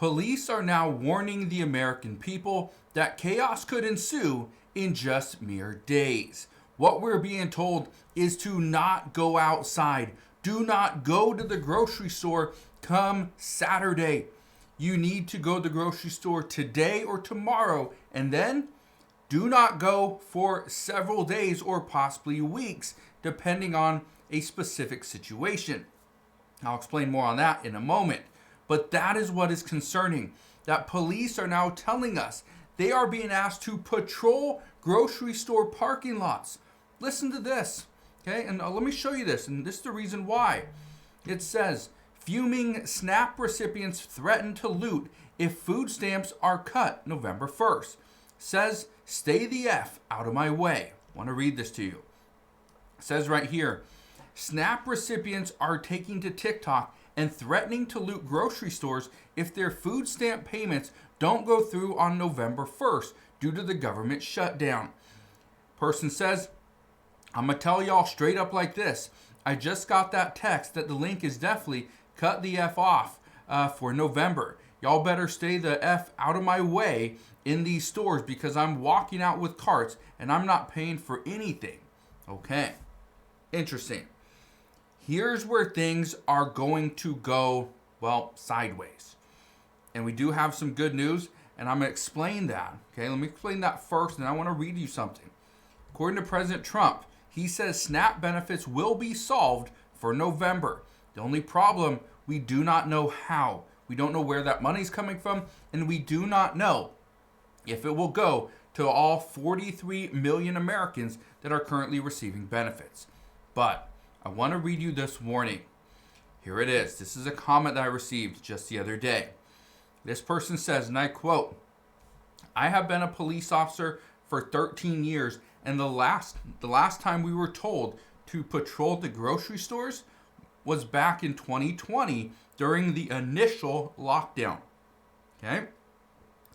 Police are now warning the American people that chaos could ensue in just mere days. What we're being told is to not go outside. Do not go to the grocery store come Saturday. You need to go to the grocery store today or tomorrow, and then do not go for several days or possibly weeks, depending on a specific situation. I'll explain more on that in a moment. But that is what is concerning, that police are now telling us they are being asked to patrol grocery store parking lots. Listen to this, okay? And let me show you this, and this is the reason why. It says, fuming SNAP recipients threaten to loot if food stamps are cut November 1st. Says, stay the F out of my way. I want to read this to you. It says right here, SNAP recipients are taking to TikTok and threatening to loot grocery stores if their food stamp payments don't go through on November 1st due to the government shutdown. Person says, I'm going to tell y'all straight up like this. I just got that text that the link is definitely cut the F off for November. Y'all better stay the F out of my way in these stores because I'm walking out with carts and I'm not paying for anything. Okay, interesting. Here's where things are going to go, well, sideways. And we do have some good news, and I'm going to explain that. Okay, let me explain that first, and I want to read you something. According to President Trump, he says SNAP benefits will be solved for November. The only problem, we do not know how. We don't know where that money's coming from, and we do not know if it will go to all 43 million Americans that are currently receiving benefits. But I want to read you this warning. Here it is. This is a comment that I received just the other day. This person says, and I quote, I have been a police officer for 13 years, and the last time we were told to patrol the grocery stores was back in 2020 during the initial lockdown. Okay?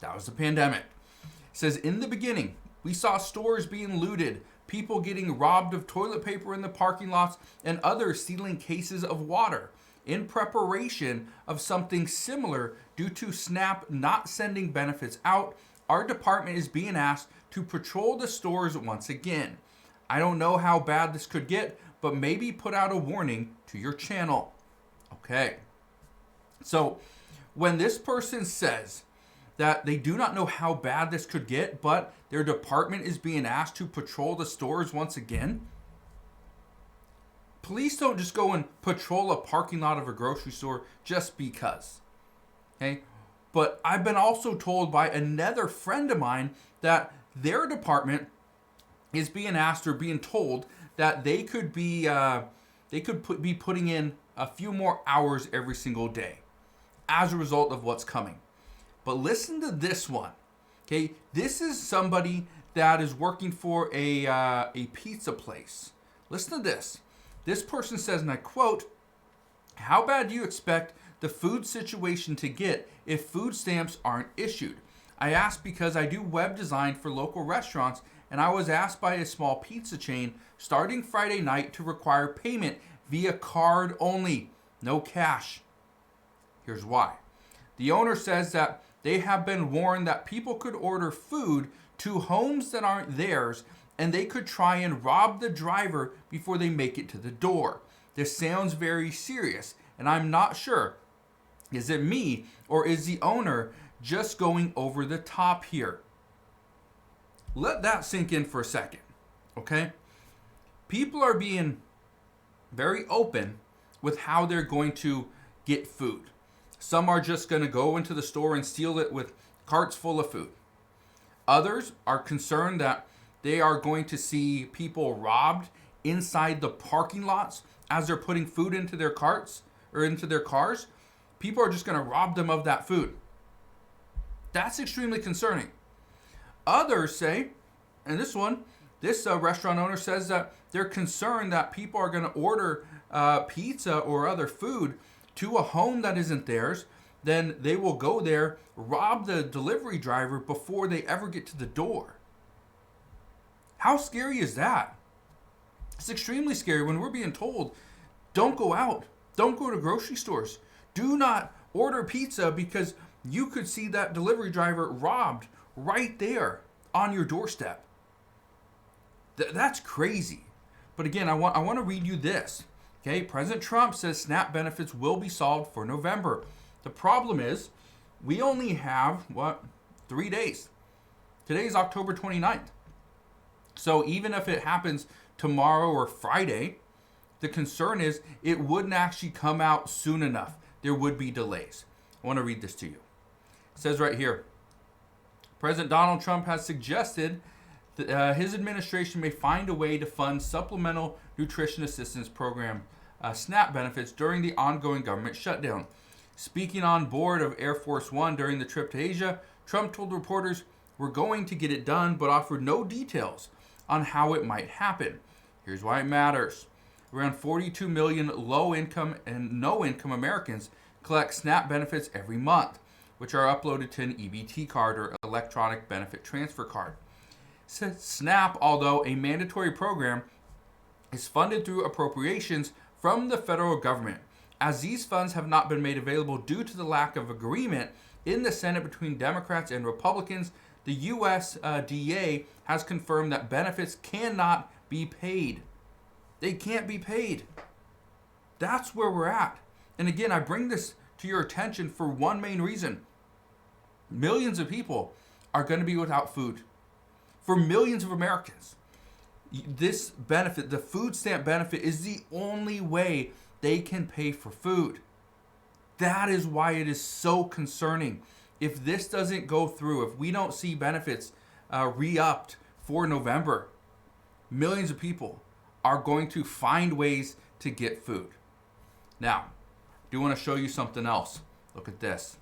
That was the pandemic. It says, in the beginning, we saw stores being looted, people getting robbed of toilet paper in the parking lots, and others stealing cases of water. In preparation of something similar due to SNAP not sending benefits out, our department is being asked to patrol the stores once again. I don't know how bad this could get, but maybe put out a warning to your channel. Okay. So when this person says that they do not know how bad this could get, but their department is being asked to patrol the stores once again, police don't just go and patrol a parking lot of a grocery store just because. Okay? But I've been also told by another friend of mine that their department is being asked or being told that they could be putting in a few more hours every single day as a result of what's coming. But listen to this one. Okay, this is somebody that is working for a pizza place. Listen to this. This person says, and I quote, how bad do you expect the food situation to get if food stamps aren't issued? I asked because I do web design for local restaurants, and I was asked by a small pizza chain starting Friday night to require payment via card only, no cash. Here's why. The owner says that they have been warned that people could order food to homes that aren't theirs, and they could try and rob the driver before they make it to the door. This sounds very serious, and I'm not sure. Is it me, or is the owner just going over the top here? Let that sink in for a second, okay? People are being very open with how they're going to get food. Some are just going to go into the store and steal it with carts full of food. Others are concerned that they are going to see people robbed inside the parking lots as they're putting food into their carts or into their cars. People are just going to rob them of that food. That's extremely concerning. Others say, and this restaurant owner says that they're concerned that people are going to order pizza or other food to a home that isn't theirs. Then they will go there, rob the delivery driver before they ever get to the door. How scary is that? It's extremely scary when we're being told, don't go out. Don't go to grocery stores. Do not order pizza because you could see that delivery driver robbed right there on your doorstep. That's crazy. But again, I want to read you this. Okay, President Trump says SNAP benefits will be solved for November. The problem is, we only have, 3 days. Today is October 29th. So even if it happens tomorrow or Friday, the concern is it wouldn't actually come out soon enough. There would be delays. I want to read this to you. It says right here, President Donald Trump has suggested that his administration may find a way to fund Supplemental Nutrition Assistance Program SNAP benefits during the ongoing government shutdown. Speaking on board of Air Force One during the trip to Asia, Trump told reporters, "We're going to get it done," but offered no details on how it might happen. Here's why it matters. Around 42 million low-income and no-income Americans collect SNAP benefits every month, which are uploaded to an EBT card or electronic benefit transfer card. SNAP, although a mandatory program, is funded through appropriations from the federal government. As these funds have not been made available due to the lack of agreement in the Senate between Democrats and Republicans, the USDA has confirmed that benefits cannot be paid. They can't be paid. That's where we're at. And again, I bring this to your attention for one main reason. Millions of people are going to be without food. For millions of Americans, this benefit, the food stamp benefit, is the only way they can pay for food. That is why it is so concerning. If this doesn't go through, if we don't see benefits re-upped for November, millions of people are going to find ways to get food. Now, I do want to show you something else. Look at this.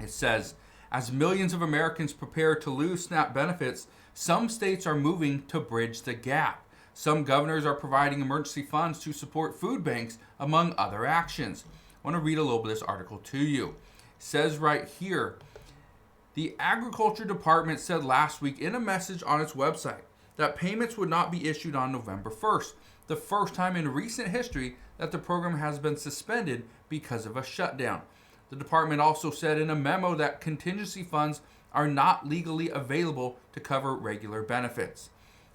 It says, as millions of Americans prepare to lose SNAP benefits, some states are moving to bridge the gap. Some governors are providing emergency funds to support food banks, among other actions. I want to read a little bit of this article to you. It says right here, the Agriculture Department said last week in a message on its website that payments would not be issued on November 1st, the first time in recent history that the program has been suspended because of a shutdown. The department also said in a memo that contingency funds are not legally available to cover regular benefits.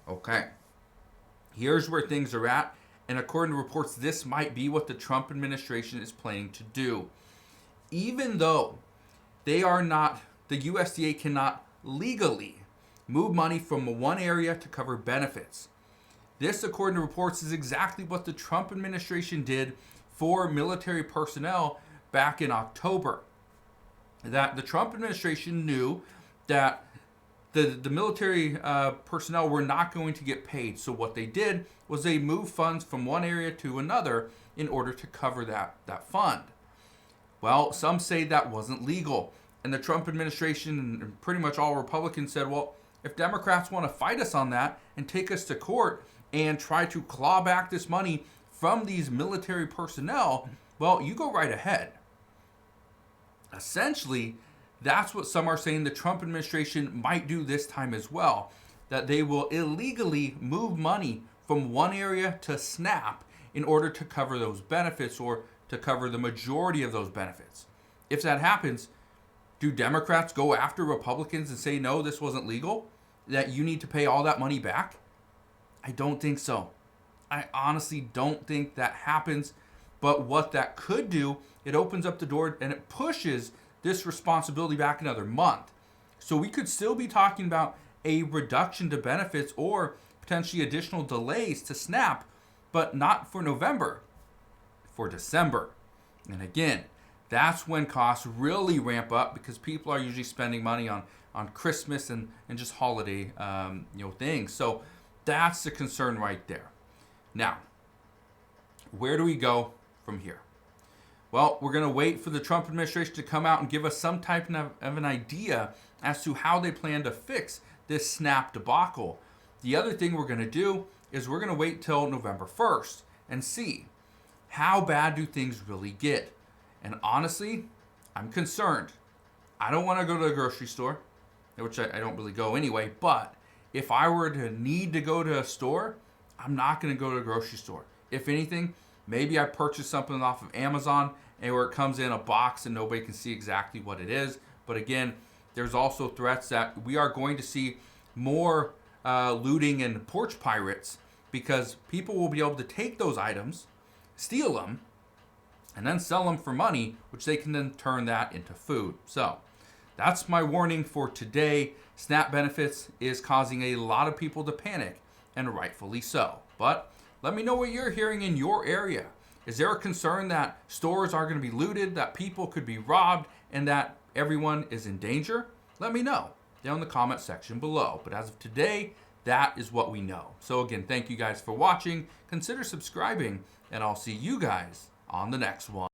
Okay, here's where things are at, and according to reports, this might be what the Trump administration is planning to do. Even though they are not, the USDA cannot legally move money from one area to cover benefits. This, according to reports, is exactly what the Trump administration did for military personnel back in October. That the Trump administration knew that the military personnel were not going to get paid. So what they did was they moved funds from one area to another in order to cover that fund. Well, some say that wasn't legal. And the Trump administration and pretty much all Republicans said, well, if Democrats want to fight us on that and take us to court and try to claw back this money from these military personnel, well, you go right ahead. Essentially, that's what some are saying the Trump administration might do this time as well, that they will illegally move money from one area to SNAP in order to cover those benefits or to cover the majority of those benefits. If that happens, do Democrats go after Republicans and say, no, this wasn't legal, that you need to pay all that money back? I don't think so. I honestly don't think that happens. But what that could do, it opens up the door and it pushes this responsibility back another month. So we could still be talking about a reduction to benefits or potentially additional delays to SNAP, but not for November, for December. And again, that's when costs really ramp up because people are usually spending money on Christmas and just holiday things. So that's the concern right there. Now, where do we go from here? Well, we're going to wait for the Trump administration to come out and give us some type of an idea as to how they plan to fix this SNAP debacle. The other thing we're going to do is we're going to wait till November 1st and see how bad do things really get. And honestly, I'm concerned. I don't want to go to the grocery store, which I don't really go anyway, but if I were to need to go to a store, I'm not going to go to a grocery store. If anything, maybe I purchase something off of Amazon and where it comes in a box and nobody can see exactly what it is. But again, there's also threats that we are going to see more looting and porch pirates, because people will be able to take those items, steal them, and then sell them for money, which they can then turn that into food. So that's my warning for today. SNAP benefits is causing a lot of people to panic, and rightfully so. But let me know what you're hearing in your area. Is there a concern that stores are going to be looted, that people could be robbed, and that everyone is in danger? Let me know down in the comment section below. But as of today, that is what we know. So again, thank you guys for watching. Consider subscribing, and I'll see you guys on the next one.